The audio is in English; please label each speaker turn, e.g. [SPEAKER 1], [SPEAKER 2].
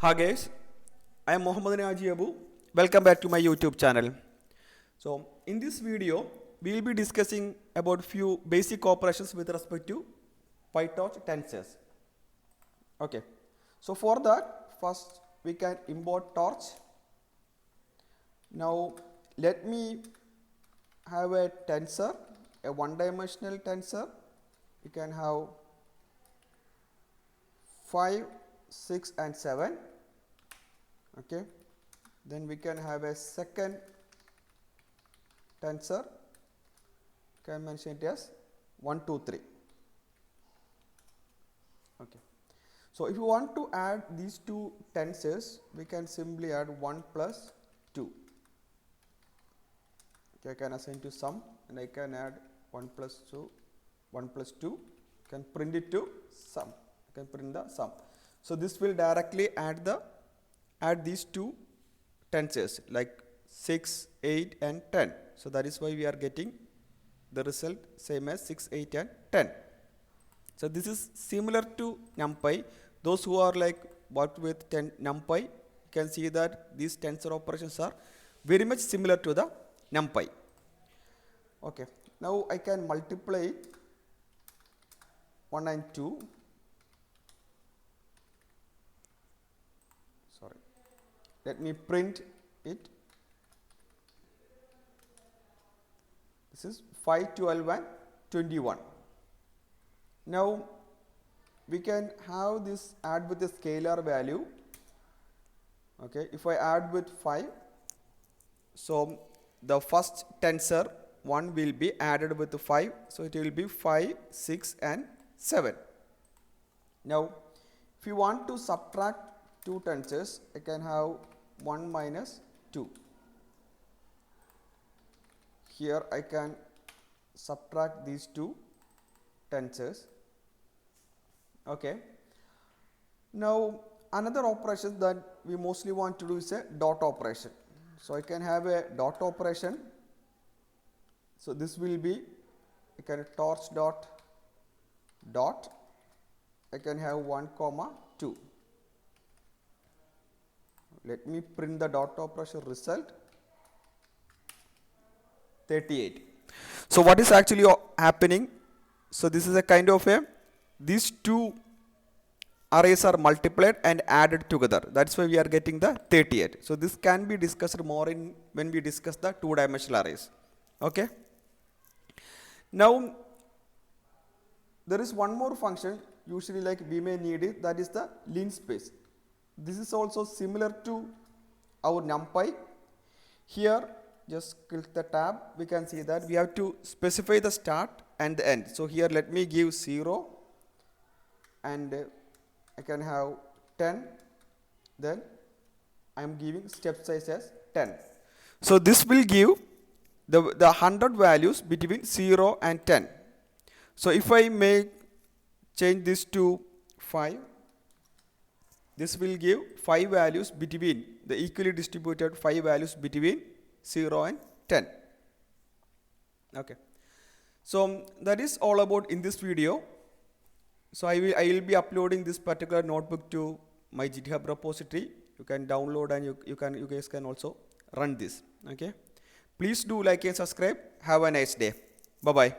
[SPEAKER 1] Hi guys, I am Mohammed Naji Abu. Welcome back to my YouTube channel. So in this video, we will be discussing about few basic operations with respect to PyTorch tensors. Okay. So for that, first we can import torch. Now let me have a tensor, a one-dimensional tensor. We can have 5, 6 and 7. Okay, then we can have a second tensor, can mention it as 1, 2, 3. Okay, so if you want to add these two tensors, we can simply add 1 plus 2. Okay, I can assign to sum and I can add 1 plus 2, 1 plus 2, can print it to sum, I can print the sum. So this will directly add these two tensors like 6, 8 and 10. So that is why we are getting the result same as 6, 8 and 10. So this is similar to Numpy. Those who are like worked with Numpy can see that these tensor operations are very much similar to the Numpy. Okay, now I can multiply 1 and 2. Let me print it. This is 5, 12 and 21. Now we can have this add with a scalar value. Okay, if I add with 5, so the first tensor 1 will be added with 5, so it will be 5, 6 and 7. Now if you want to subtract two tensors, I can have 1 minus 2. Here I can subtract these two tensors. Okay. Now another operation that we mostly want to do is a dot operation. So I can have a dot operation. So this will be, I can torch dot dot. I can have 1 comma 2. Let me print the dot operation result 38. So what is actually happening? So this is a kind of a, these two arrays are multiplied and added together. That's why we are getting the 38. So this can be discussed more in when we discuss the two-dimensional arrays. Okay. Now there is one more function usually like we may need it, that is the linspace. This is also similar to our Numpy. Here just click the tab, we can see that we have to specify the start and the end. So here let me give 0 and I can have 10, then I am giving step size as 10. So this will give the 100 values between 0 and 10. So if I change this to 5, this will give 5 values between the equally distributed 5 values between 0 and 10. Okay. So that is all about in this video. So I will be uploading this particular notebook to my GitHub repository. You can download and you guys can also run this. Okay. Please do like and subscribe. Have a nice day. Bye bye.